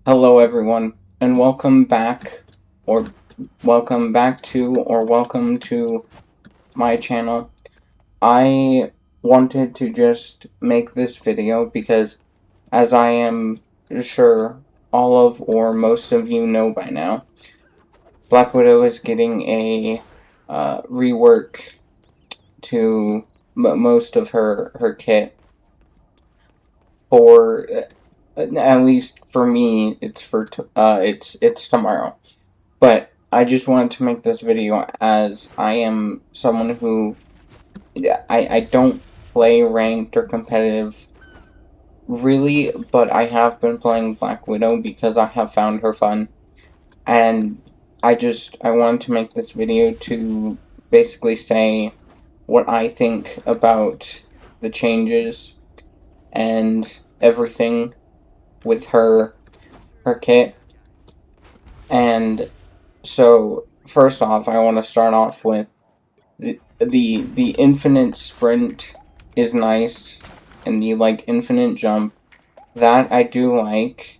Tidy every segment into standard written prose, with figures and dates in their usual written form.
Hello everyone, and welcome back, or welcome to my channel. I wanted to just make this video because, as I am sure all of or most of you know by now, Black Widow is getting a rework to most of her kit for at least for me. It's tomorrow. But I just wanted to make this video as I am someone who I don't play ranked or competitive really, but I have been playing Black Widow because I have found her fun, and I wanted to make this video to basically say what I think about the changes and everything with her kit. And so first off, I want to start off with the infinite sprint is nice, and the infinite jump, that I do like.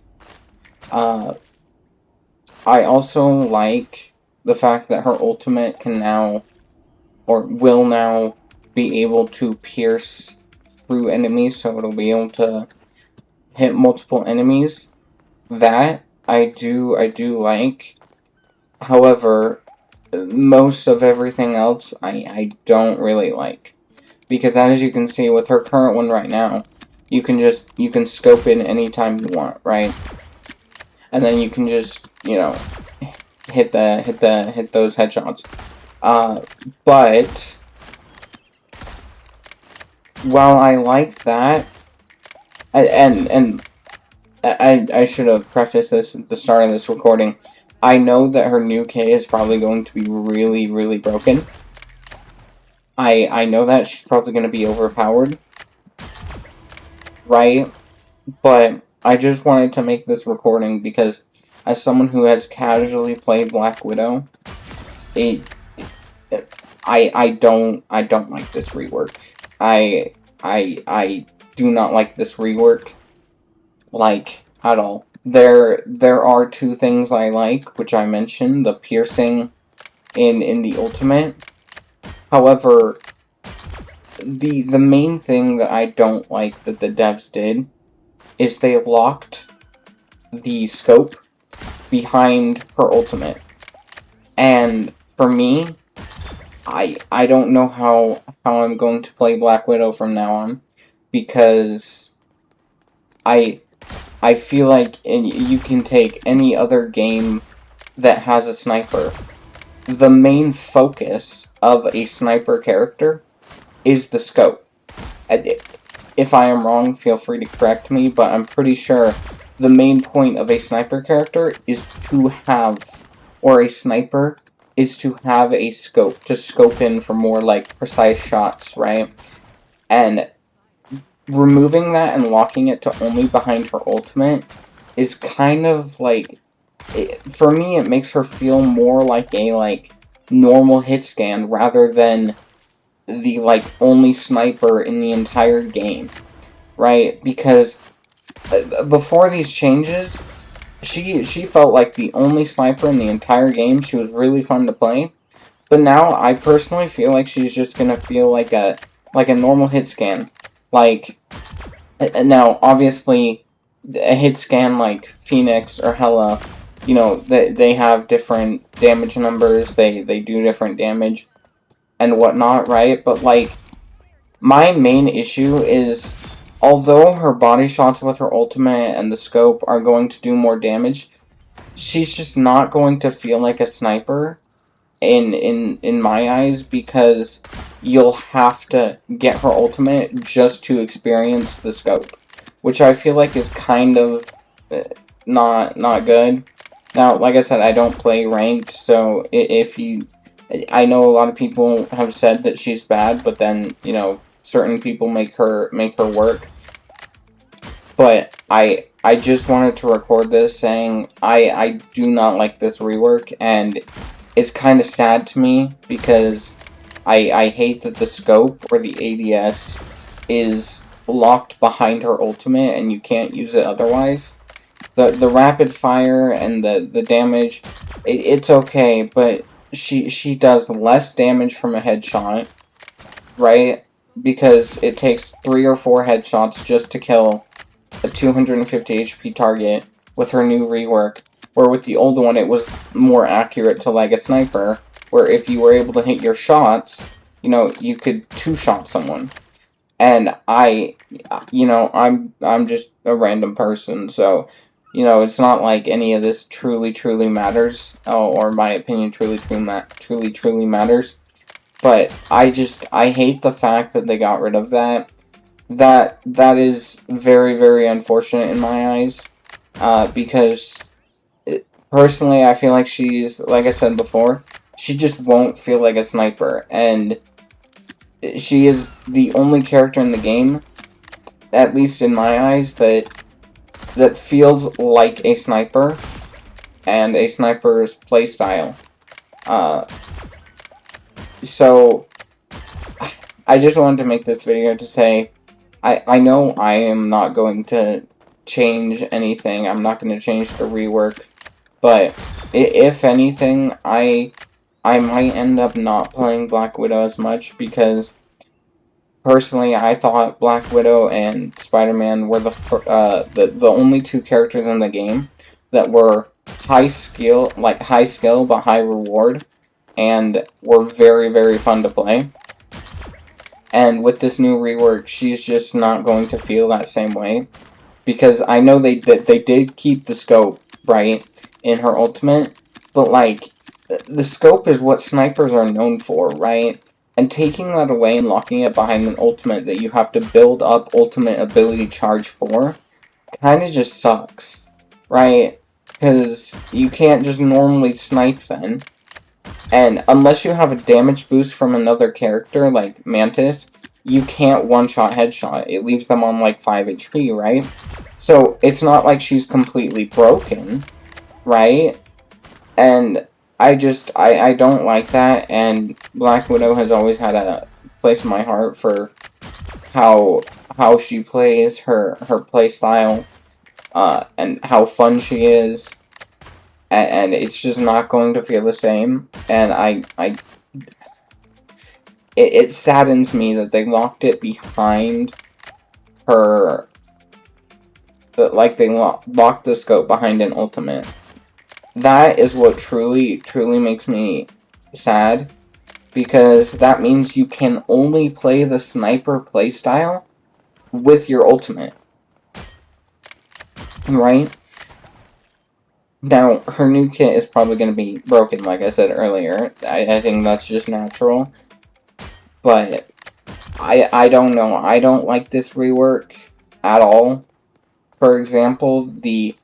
Uh, I also like the fact that her ultimate can now, or will now, be able to pierce through enemies, so it'll be able to hit multiple enemies. That I do like. However, most of everything else I don't really like. Because as you can see with her current one right now, you can scope in anytime you want, right? And then you can just, hit those headshots. But while I like that, and I should have prefaced this at the start of this recording. I know that her new K is probably going to be really, really broken. I know that she's probably going to be overpowered, right? But I just wanted to make this recording because, as someone who has casually played Black Widow, it, I don't like this rework. I do not like this rework, like, at all. There are two things I like, which I mentioned: the piercing in the ultimate. However, the main thing that I don't like that the devs did is they locked the scope behind her ultimate. And for me, I don't know how I'm going to play Black Widow from now on, because I I feel like you can take any other game that has a sniper. The main focus of a sniper character is the scope. If I am wrong, feel free to correct me, but I'm pretty sure the main point of a sniper character is to have, or a sniper is to have a scope, to scope in for more, precise shots, right? And removing that and locking it to only behind her ultimate is kind of for me, it makes her feel more like a, normal hit scan rather than the, only sniper in the entire game, right? Because before these changes, she felt like the only sniper in the entire game. She was really fun to play. But now I personally feel like she's just gonna feel like a normal hit scan. Like, now obviously a hit scan like Phoenix or Hela, they have different damage numbers, they do different damage and whatnot, right? But my main issue is, although her body shots with her ultimate and the scope are going to do more damage, she's just not going to feel like a sniper in my eyes, because you'll have to get her ultimate just to experience the scope, which I feel like is kind of not good. Now, like I said, I don't play ranked, so if you, I know a lot of people have said that she's bad, but then, certain people make her work. But I just wanted to record this saying I do not like this rework, and it's kind of sad to me because I hate that the scope or the ADS is locked behind her ultimate and you can't use it otherwise. the rapid fire and the damage, it's okay, but she does less damage from a headshot, right? Because it takes 3 or 4 headshots just to kill a 250 HP target with her new rework, where with the old one it was more accurate to like a sniper, where if you were able to hit your shots, you know, you could two-shot someone. And I'm just a random person, so, you know, it's not like any of this truly matters, or my opinion truly matters. But I hate the fact that they got rid of that. That is very unfortunate in my eyes, because personally I feel like she's, like I said before, she just won't feel like a sniper, and she is the only character in the game, at least in my eyes, that feels like a sniper and a sniper's playstyle. Uh, so I just wanted to make this video to say I know I am not going to change anything. I'm not going to change the rework, but if anything, I might end up not playing Black Widow as much, because personally, I thought Black Widow and Spider-Man were the only two characters in the game that were high skill but high reward, and were very fun to play. And with this new rework, she's just not going to feel that same way, because I know they did keep the scope, right, in her ultimate, but like the scope is what snipers are known for, right? And taking that away and locking it behind an ultimate that you have to build up ultimate ability charge for kind of just sucks, right? Because you can't just normally snipe then. And unless you have a damage boost from another character, like Mantis, you can't one-shot headshot. It leaves them on like 5 HP, right? So it's not like she's completely broken, right? And I don't like that, and Black Widow has always had a place in my heart for how she plays, her play style, and how fun she is, and it's just not going to feel the same. And it saddens me that they locked it behind her, like they locked the scope behind an ultimate. That is what truly makes me sad, because that means you can only play the sniper playstyle with your ultimate, right? Now, her new kit is probably going to be broken, like I said earlier. I think that's just natural. But I don't know. I don't like this rework at all. For example, the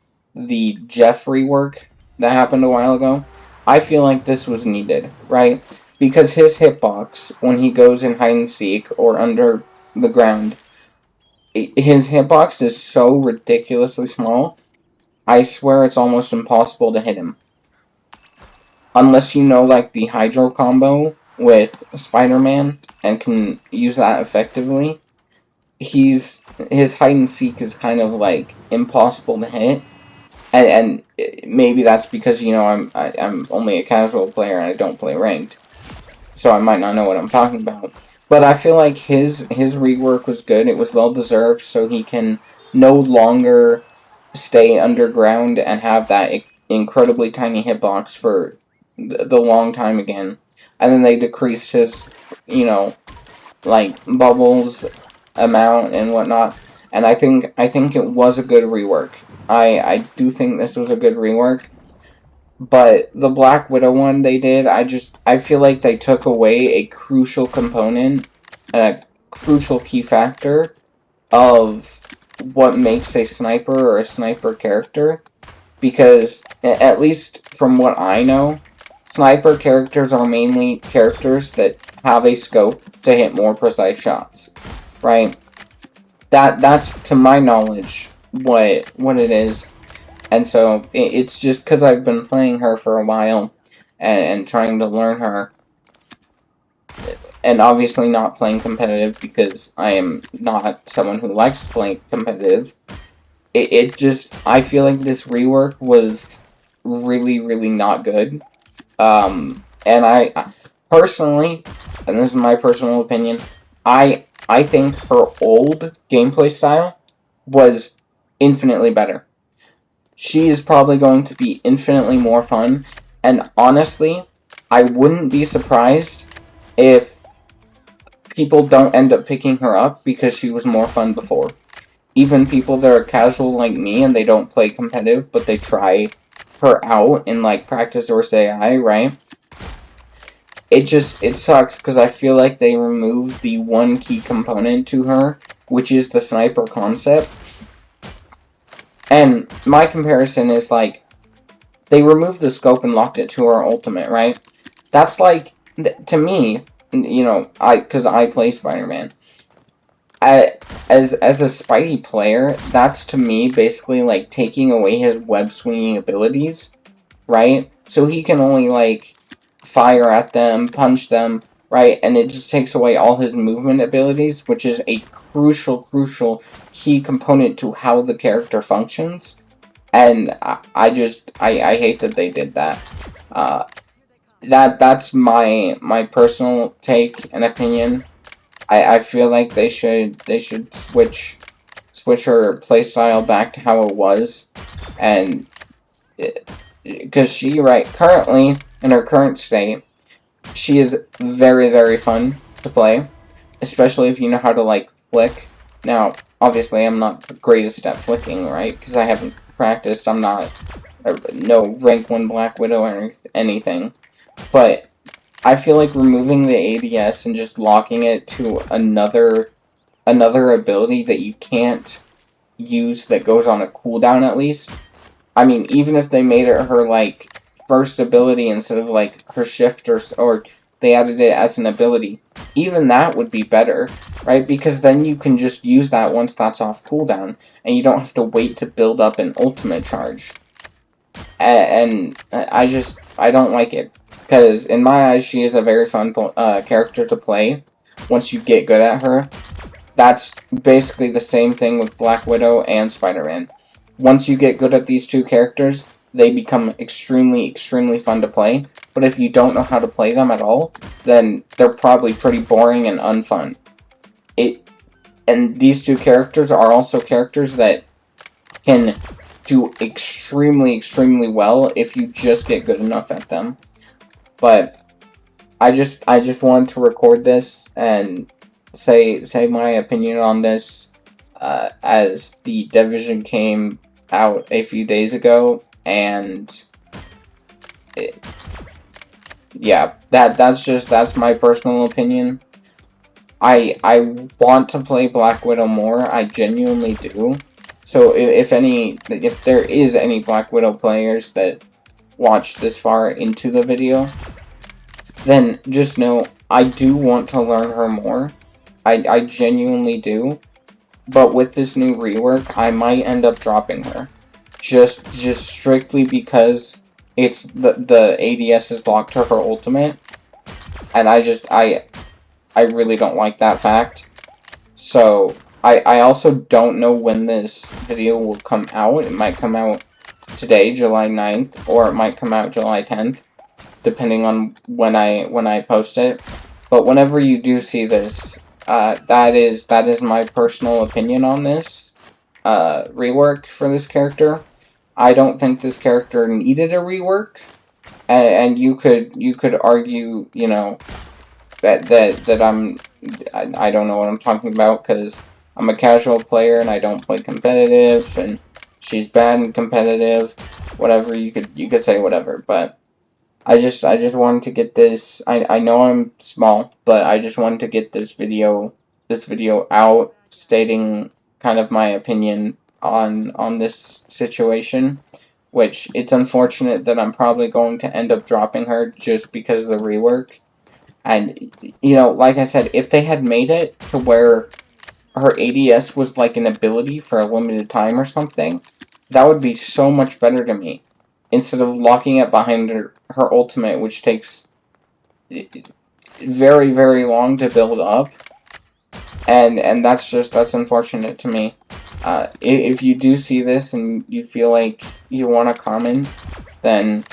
Jeff rework that happened a while ago, I feel like this was needed, right? Because his hitbox, when he goes in hide and seek or under the ground, his hitbox is so ridiculously small, I swear it's almost impossible to hit him. Unless you know, like, the Hydro combo with Spider-Man and can use that effectively, his hide and seek is kind of, like, impossible to hit. And maybe that's because, you know, I'm only a casual player and I don't play ranked, so I might not know what I'm talking about. But I feel like his rework was good. It was well deserved, so he can no longer stay underground and have that incredibly tiny hitbox for the long time again. And then they decreased his, you know, like bubbles amount and whatnot. And I think it was a good rework. I do think this was a good rework. But the Black Widow one they did, I feel like they took away a crucial component, a crucial key factor of what makes a sniper or a sniper character. Because, at least from what I know, sniper characters are mainly characters that have a scope to hit more precise shots, right? That's, to my knowledge, what it is. And so it's just because I've been playing her for a while and trying to learn her, and obviously not playing competitive because I am not someone who likes playing competitive. it just, I feel like this rework was really, really not good. And I personally, and this is my personal opinion, I think her old gameplay style was infinitely better. She is probably going to be infinitely more fun, and honestly, I wouldn't be surprised if people don't end up picking her up because she was more fun before. Even people that are casual like me and they don't play competitive, but they try her out in like practice or AI, right? It sucks because I feel like they removed the one key component to her, which is the sniper concept. And my comparison is like, they removed the scope and locked it to her ultimate, right? That's like, to me, because I play Spider-Man. As a Spidey player, that's to me basically like taking away his web swinging abilities, right? So he can only like fire at them, punch them, right? And it just takes away all his movement abilities, which is a crucial key component to how the character functions. And I hate that they did that. Uh, that's my personal take and opinion. I feel like they should switch her playstyle back to how it was, and because she currently in her current state, she is very fun to play, especially if you know how to like flick. Now, obviously, I'm not the greatest at flicking, right? Because I haven't practiced. I'm not no rank 1 Black Widow or anything, but I feel like removing the ADS and just locking it to another ability that you can't use that goes on a cooldown at least. I mean, even if they made it her like first ability instead of like her shift or they added it as an ability, even that would be better, right? Because then you can just use that once that's off cooldown and you don't have to wait to build up an ultimate charge. And I don't like it because in my eyes she is a very fun character to play once you get good at her. That's basically the same thing with Black Widow and Spider-Man. Once you get good at these two characters, they become extremely fun to play. But if you don't know how to play them at all, then they're probably pretty boring and unfun. And these two characters are also characters that can do extremely well if you just get good enough at them. But I just wanted to record this and say my opinion on this as the division came out a few days ago, and yeah, that's my personal opinion. I want to play Black Widow more. I genuinely do. So if there is any Black Widow players that watched this far into the video, then just know I do want to learn her more. I genuinely do. But with this new rework, I might end up dropping her. Just strictly because it's the ADS is locked to her ultimate. And I really don't like that fact. So I also don't know when this video will come out. It might come out today, July 9th, or it might come out July 10th. Depending on when I post it. But whenever you do see this, that is my personal opinion on this rework for this character. I don't think this character needed a rework, and you could argue, that I don't know what I'm talking about because I'm a casual player and I don't play competitive, and she's bad and competitive. Whatever, you could say whatever, but I just wanted to get this. I know I'm small, but I just wanted to get this video out, stating kind of my opinion on this situation. Which it's unfortunate that I'm probably going to end up dropping her just because of the rework. And like I said, if they had made it to where her ADS was like an ability for a limited time or something, that would be so much better to me. Instead of locking it behind her ultimate, which takes very long to build up, and that's unfortunate to me. if you do see this and you feel like you want to comment, then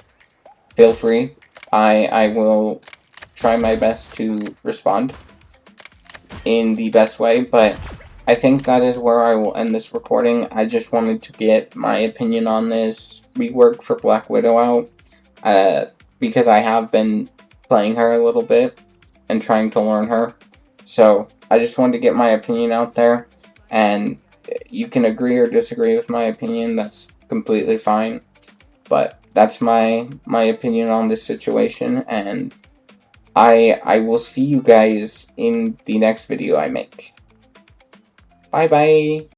feel free. I will try my best to respond in the best way, but I think that is where I will end this recording. I just wanted to get my opinion on this rework for Black Widow out, because I have been playing her a little bit and trying to learn her. So I just wanted to get my opinion out there, and you can agree or disagree with my opinion. That's completely fine. But that's my opinion on this situation, and I will see you guys in the next video I make. Bye bye.